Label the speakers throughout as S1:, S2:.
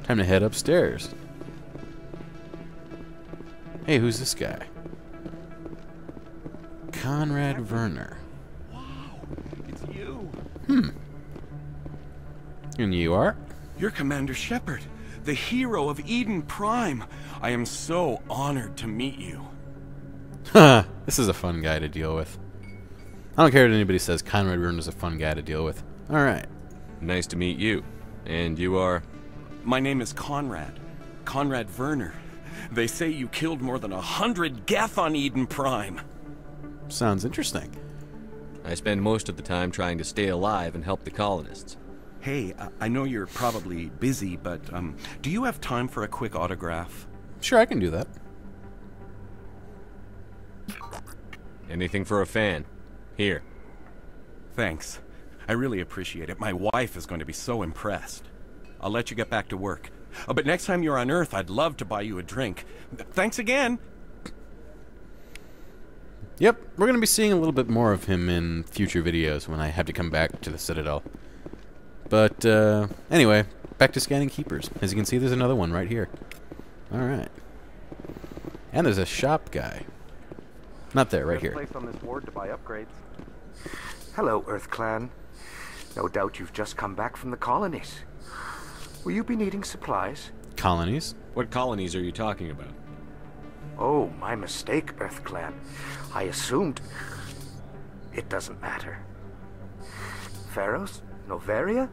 S1: Time to head upstairs. Hey, who's this guy? Conrad Verner.
S2: Wow, it's you.
S1: And you are?
S2: You're Commander Shepard, the hero of Eden Prime. I am so honored to meet you.
S1: Huh, this is a fun guy to deal with. I don't care what anybody says, Conrad Verner is a fun guy to deal with. Alright.
S3: Nice to meet you. And you are?
S2: My name is Conrad. Conrad Verner. They say you killed more than 100 Geth on Eden Prime.
S1: Sounds interesting.
S3: I spend most of the time trying to stay alive and help the colonists.
S2: Hey, I know you're probably busy, but do you have time for a quick autograph?
S1: Sure, I can do that.
S3: Anything for a fan. Here.
S2: Thanks. I really appreciate it. My wife is going to be so impressed. I'll let you get back to work. But next time you're on Earth, I'd love to buy you a drink. Thanks again.
S1: Yep, we're going to be seeing a little bit more of him in future videos when I have to come back to the Citadel. But, anyway, back to scanning keepers. As you can see, there's another one right here. Alright. And there's a shop guy. Not there, right here.
S4: Place on this ward to buy upgrades. Hello, Earth Clan. No doubt you've just come back from the colonies. Will you be needing supplies?
S1: Colonies?
S3: What colonies are you talking about?
S4: Oh, my mistake, Earth Clan. I assumed... It doesn't matter. Pharaohs? Noveria?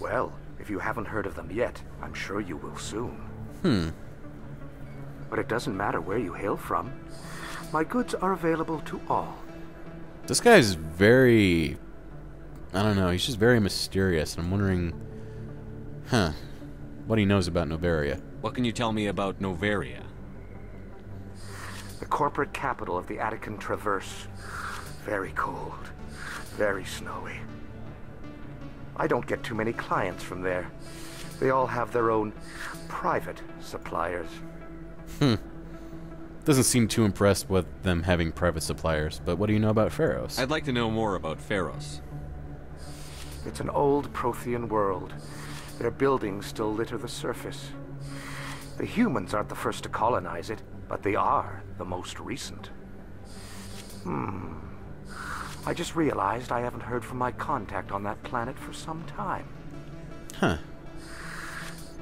S4: Well, if you haven't heard of them yet, I'm sure you will soon. But it doesn't matter where you hail from. My goods are available to all.
S1: This guy's very... I don't know, he's just very mysterious. I'm wondering... what he knows about Noveria.
S3: What can you tell me about Noveria?
S4: The corporate capital of the Attican Traverse. Very cold. Very snowy. I don't get too many clients from there. They all have their own private suppliers.
S1: Doesn't seem too impressed with them having private suppliers, but what do you know about Pharaohs?
S3: I'd like to know more about Pharaohs.
S4: It's an old Prothean world. Their buildings still litter the surface. The humans aren't the first to colonize it, but they are the most recent. I just realized I haven't heard from my contact on that planet for some time.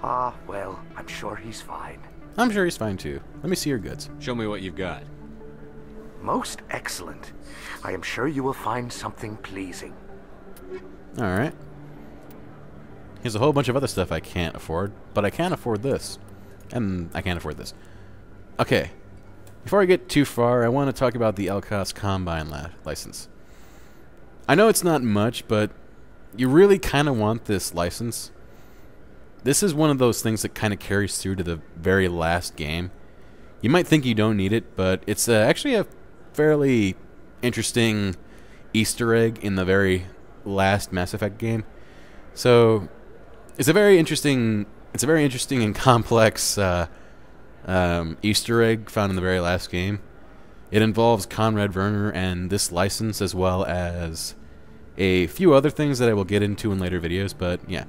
S4: Ah, well, I'm sure he's fine.
S1: I'm sure he's fine too. Let me see your goods.
S3: Show me what you've got.
S4: Most excellent. I am sure you will find something pleasing.
S1: Alright. Here's a whole bunch of other stuff I can't afford, but I can afford this. And I can't afford this. Okay. Before I get too far, I want to talk about the Elcos Combine license. I know it's not much, but you really kind of want this license. This is one of those things that kind of carries through to the very last game. You might think you don't need it, but it's actually a fairly interesting Easter egg in the very last Mass Effect game. So it's a very interesting and complex Easter egg found in the very last game. It involves Conrad Verner and this license, as well as a few other things that I will get into in later videos, but yeah.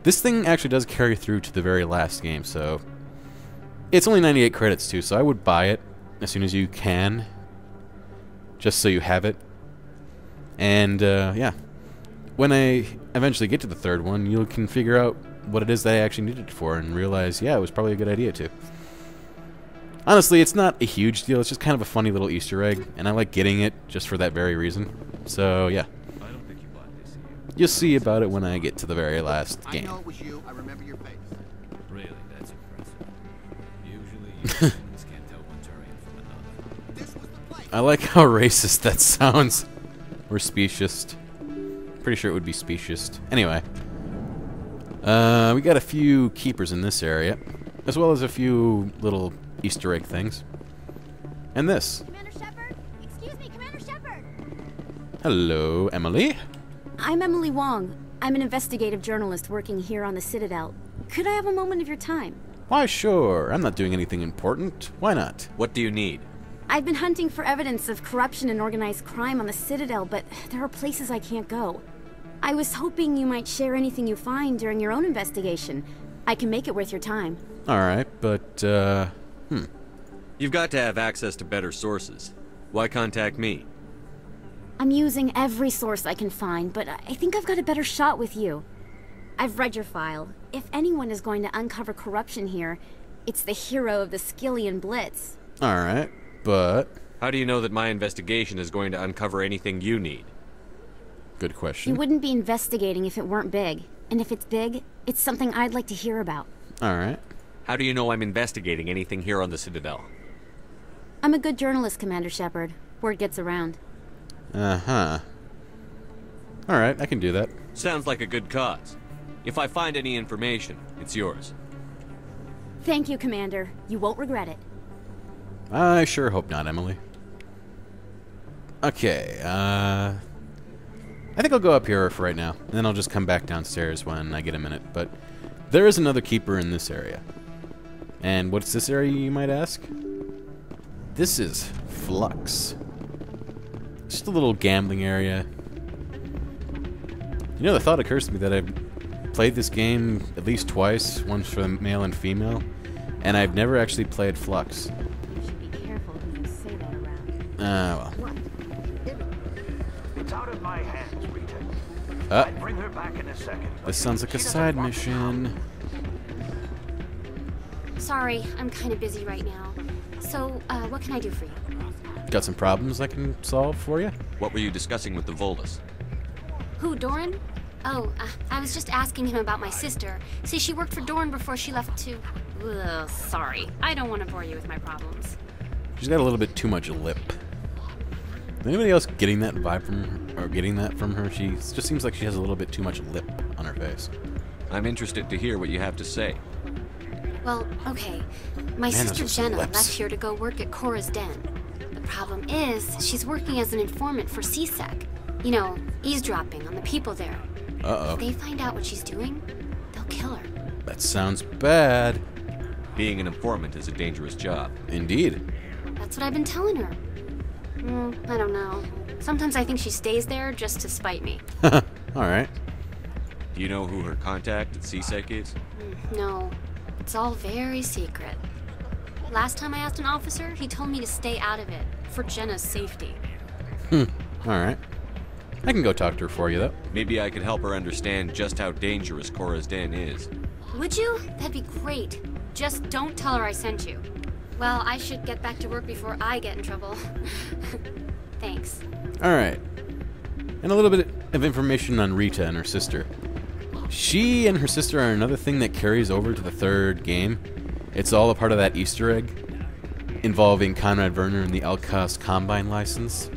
S1: This thing actually does carry through to the very last game, so it's only 98 credits too, so I would buy it as soon as you can, just so you have it. And yeah, when I eventually get to the third one, you can figure out what it is that I actually needed it for and realize, yeah, it was probably a good idea too. Honestly, it's not a huge deal, it's just kind of a funny little Easter egg, and I like getting it just for that very reason. So yeah. You'll see about it when I get to the very last game.
S5: I know it was you. I remember your face.
S6: Really, that's impressive. Usually, humans can't tell one Turian from another.
S5: This was the place.
S1: I like how racist that sounds. Or speciest. Pretty sure it would be speciest. Anyway. We got a few keepers in this area, as well as a few little Easter egg things. And this.
S7: Commander Shepard? Excuse me, Commander Shepard!
S1: Hello, Emily.
S7: I'm Emily Wong. I'm an investigative journalist working here on the Citadel. Could I have a moment of your time?
S1: Why, sure. I'm not doing anything important. Why not?
S3: What do you need?
S7: I've been hunting for evidence of corruption and organized crime on the Citadel, but there are places I can't go. I was hoping you might share anything you find during your own investigation. I can make it worth your time.
S1: Alright, but,
S3: You've got to have access to better sources. Why contact me?
S7: I'm using every source I can find, but I think I've got a better shot with you. I've read your file. If anyone is going to uncover corruption here, it's the hero of the Skillian Blitz.
S1: alright, but...
S3: How do you know that my investigation is going to uncover anything you need?
S1: Good question.
S7: You wouldn't be investigating if it weren't big. And if it's big, it's something I'd like to hear about.
S1: Alright.
S3: How do you know I'm investigating anything here on the Citadel?
S7: I'm a good journalist, Commander Shepard. Word gets around.
S1: Uh-huh. Alright, I can do that.
S3: Sounds like a good cause. If I find any information, it's yours.
S7: Thank you, Commander. You won't regret it.
S1: I sure hope not, Emily. Okay, I think I'll go up here for right now, and then I'll just come back downstairs when I get a minute. But there is another keeper in this area. And what's this area, you might ask? This is Flux. Just a little gambling area. You know, the thought occurs to me that I've played this game at least twice, once for male and female, and I've never actually played Flux.
S7: You should be careful who you say that around.
S1: Well.
S4: It's out of my hands, Rita.
S1: Uh,
S4: I'll bring her back in a second.
S1: this sounds like a
S4: She doesn't
S1: side
S4: want
S1: mission.
S8: Sorry, I'm kind of busy right now. So, what can I do for you?
S1: Got some problems I can solve for you?
S3: What were you discussing with the Volus?
S8: Who, Doran? Oh, I was just asking him about my sister. See, she worked for Doran before she left to... Ugh, sorry. I don't want to bore you with my problems.
S1: She's got a little bit too much lip. Is anybody else getting that vibe from her, or getting that from her? She just seems like she has a little bit too much lip on her face.
S3: I'm interested to hear what you have to say.
S8: Well, okay. My
S1: Man, those
S8: sister
S1: are some
S8: Jenna
S1: lips.
S8: left here to go work at Cora's Den. The problem is, she's working as an informant for CSEC. You know, eavesdropping on the people there.
S1: Uh-oh.
S8: If they find out what she's doing, they'll kill her.
S1: That sounds bad.
S3: Being an informant is a dangerous job.
S1: Indeed.
S8: That's what I've been telling her. I don't know. Sometimes I think she stays there just to spite me.
S1: Alright.
S3: Do you know who her contact at CSEC is?
S8: No, it's all very secret. Last time I asked an officer, he told me to stay out of it, for Jenna's safety.
S1: Alright. I can go talk to her for you, though.
S3: Maybe I could help her understand just how dangerous Cora's Den is.
S8: Would you? That'd be great. Just don't tell her I sent you. Well, I should get back to work before I get in trouble. Thanks.
S1: Alright. And a little bit of information on Rita and her sister. She and her sister are another thing that carries over to the third game. It's all a part of that Easter egg involving Conrad Verner and the Elkost Combine license.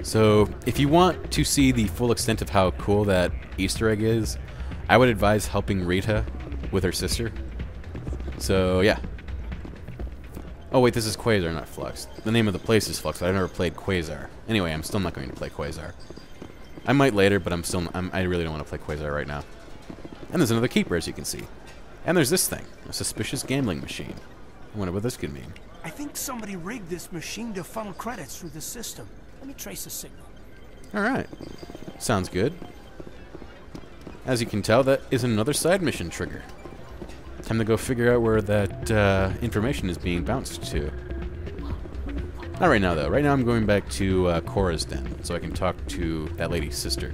S1: So, if you want to see the full extent of how cool that Easter egg is, I would advise helping Rita with her sister. So, yeah. Oh wait, this is Quasar, not Flux. The name of the place is Flux, but I've never played Quasar. Anyway, I'm still not going to play Quasar. I might later, but I really don't want to play Quasar right now. And there's another keeper, as you can see. And there's this thing, a suspicious gambling machine. I wonder what this could mean.
S9: I think somebody rigged this machine to funnel credits through the system. Let me trace the signal.
S1: Alright. Sounds good. As you can tell, that is another side mission trigger. Time to go figure out where that information is being bounced to. Not right now, though. Right now I'm going back to Cora's Den, so I can talk to that lady's sister.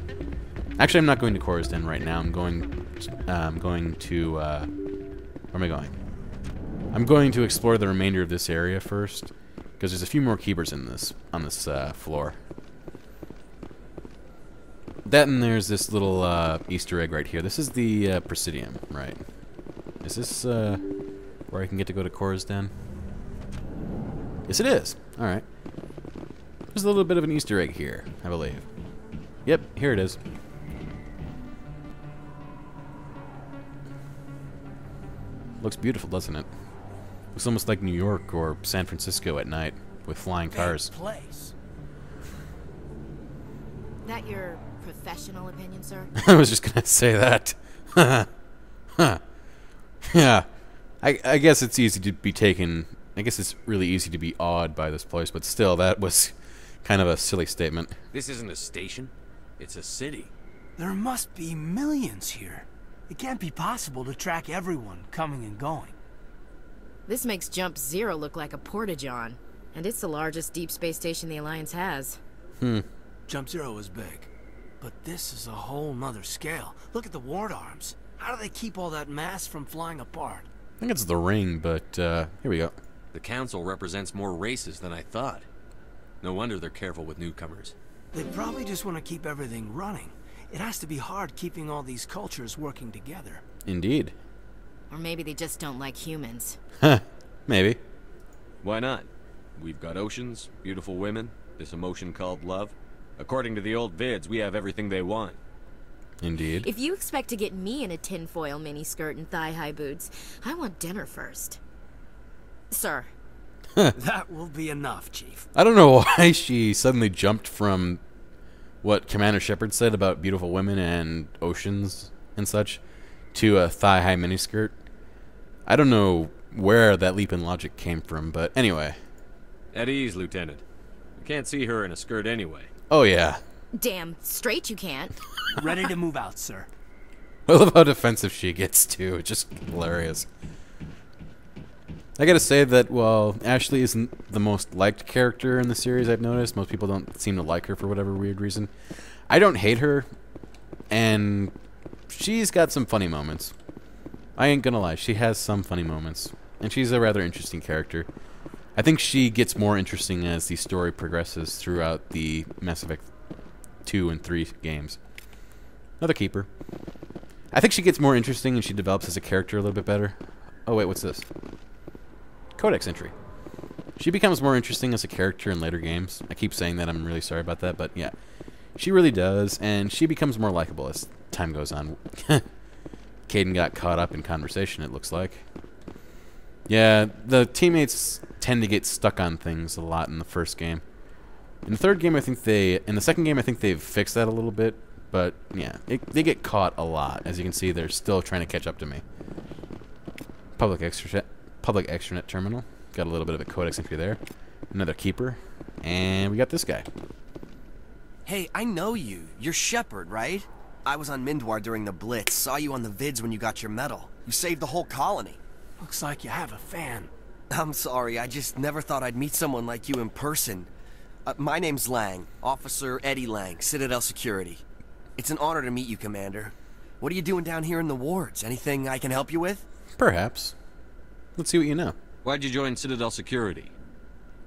S1: Actually, I'm not going to Cora's Den right now. I'm going to... where am I going? I'm going to explore the remainder of this area first, because there's a few more keepers in this on this floor. That and there's this little Easter egg right here. This is the Presidium, right? Is this where I can get to go to Cora's Den? Yes, it is. All right. There's a little bit of an Easter egg here, I believe. Yep, here it is. Looks beautiful, doesn't it? Looks almost like New York or San Francisco at night with flying cars.
S9: Big place.
S10: That your professional opinion, sir?
S1: I was just gonna say that. Huh. Yeah. I guess it's easy to be taken... I guess it's really easy to be awed by this place, but still, that was kind of a silly statement.
S6: This isn't a station. It's a city.
S9: There must be millions here. It can't be possible to track everyone coming and going.
S10: This makes Jump Zero look like a porta-john, and it's the largest deep space station the Alliance has.
S9: Jump Zero is big, but this is a whole nother scale. Look at the ward arms. How do they keep all that mass from flying apart?
S1: I think it's the ring, but here we go.
S3: The Council represents more races than I thought. No wonder they're careful with newcomers.
S9: They probably just want to keep everything running. It has to be hard keeping all these cultures working together.
S1: Indeed.
S10: Or maybe they just don't like humans.
S1: Huh. Maybe.
S3: Why not? We've got oceans, beautiful women, this emotion called love. According to the old vids, we have everything they want.
S1: Indeed.
S10: If you expect to get me in a tinfoil miniskirt and thigh-high boots, I want dinner first. Sir.
S9: That will be enough, Chief.
S1: I don't know why she suddenly jumped from what Commander Shepard said about beautiful women and oceans and such to a thigh-high miniskirt. I don't know where that leap in logic came from, but anyway.
S3: At ease, Lieutenant. You can't see her in a skirt anyway.
S1: Oh, yeah.
S10: Damn straight you can't.
S9: Ready to move out, sir.
S1: I love how defensive she gets, too. It's just hilarious. I gotta say that, well, Ashley isn't the most liked character in the series, I've noticed. Most people don't seem to like her for whatever weird reason. I don't hate her, and she's got some funny moments. I ain't gonna lie, she has some funny moments. And she's a rather interesting character. I think she gets more interesting as the story progresses throughout the Mass Effect 2 and 3 games. Another keeper. I think she gets more interesting and she develops as a character a little bit better. Oh wait, what's this? Codex entry. She becomes more interesting as a character in later games. I keep saying that, I'm really sorry about that, but yeah. She really does, and she becomes more likable as time goes on. Caden got caught up in conversation, it looks like. Yeah, the teammates tend to get stuck on things a lot in the first game. In the third game, I think in the second game, I think they've fixed that a little bit, but yeah, they get caught a lot. As you can see, they're still trying to catch up to me. Public extranet terminal. Got a little bit of a codex entry there. Another keeper. And we got this guy.
S11: Hey, I know you. You're Shepard, right? I was on Mindwar during the Blitz. Saw you on the vids when you got your medal. You saved the whole colony.
S9: Looks like you have a fan.
S11: I'm sorry, I just never thought I'd meet someone like you in person. My name's Lang. Officer Eddie Lang, Citadel Security. It's an honor to meet you, Commander. What are you doing down here in the wards? Anything I can help you with?
S1: Perhaps. Let's see what you know.
S3: Why'd you join Citadel Security?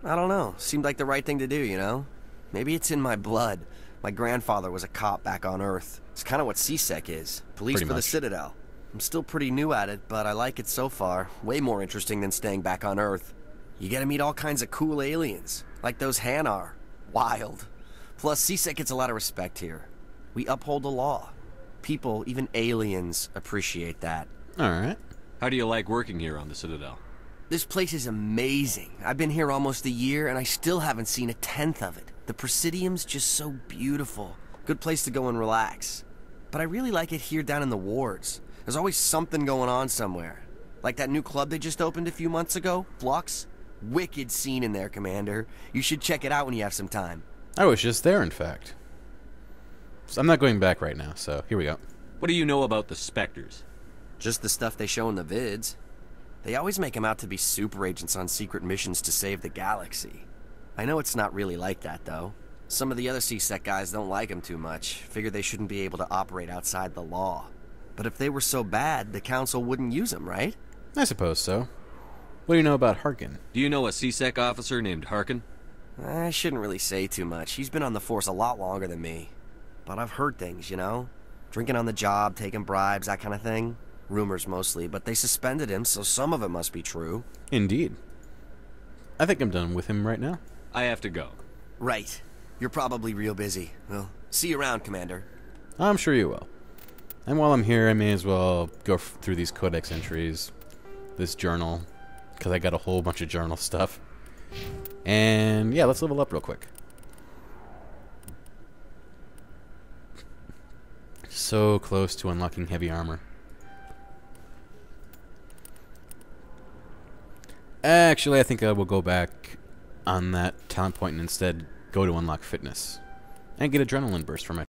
S11: I don't know. Seemed like the right thing to do, you know? Maybe it's in my blood. My grandfather was a cop back on Earth. It's kind of what CSEC is. Police
S1: Pretty
S11: for the
S1: much.
S11: Citadel. I'm still pretty new at it, but I like it so far. Way more interesting than staying back on Earth. You get to meet all kinds of cool aliens, like those Hanar. Wild. Plus, CSEC gets a lot of respect here. We uphold the law. People, even aliens, appreciate that.
S1: Alright.
S3: How do you like working here on the Citadel?
S11: This place is amazing. I've been here almost a year, and I still haven't seen a tenth of it. The Presidium's just so beautiful. Good place to go and relax. But I really like it here down in the wards. There's always something going on somewhere. Like that new club they just opened a few months ago, Flux. Wicked scene in there, Commander. You should check it out when you have some time.
S1: I was just there, in fact. So I'm not going back right now, so here we go.
S3: What do you know about the Spectres?
S11: Just the stuff they show in the vids. They always make them out to be super agents on secret missions to save the galaxy. I know it's not really like that, though. Some of the other CSEC guys don't like them too much. Figure they shouldn't be able to operate outside the law. But if they were so bad, the Council wouldn't use them, right?
S1: I suppose so. What do you know about Harkin?
S3: Do you know a CSEC officer named Harkin?
S11: I shouldn't really say too much. He's been on the force a lot longer than me. But I've heard things, you know? Drinking on the job, taking bribes, that kind of thing. Rumors mostly, but they suspended him, so some of it must be true.
S1: Indeed. I think I'm done with him right now.
S3: I have to go.
S11: Right. You're probably real busy. Well, see you around, Commander.
S1: I'm sure you will. And while I'm here, I may as well go through these codex entries, this journal, because I got a whole bunch of journal stuff. And yeah, let's level up real quick. So close to unlocking heavy armor. Actually, I think I will go back on that talent point and instead go to unlock fitness. And get adrenaline burst from it.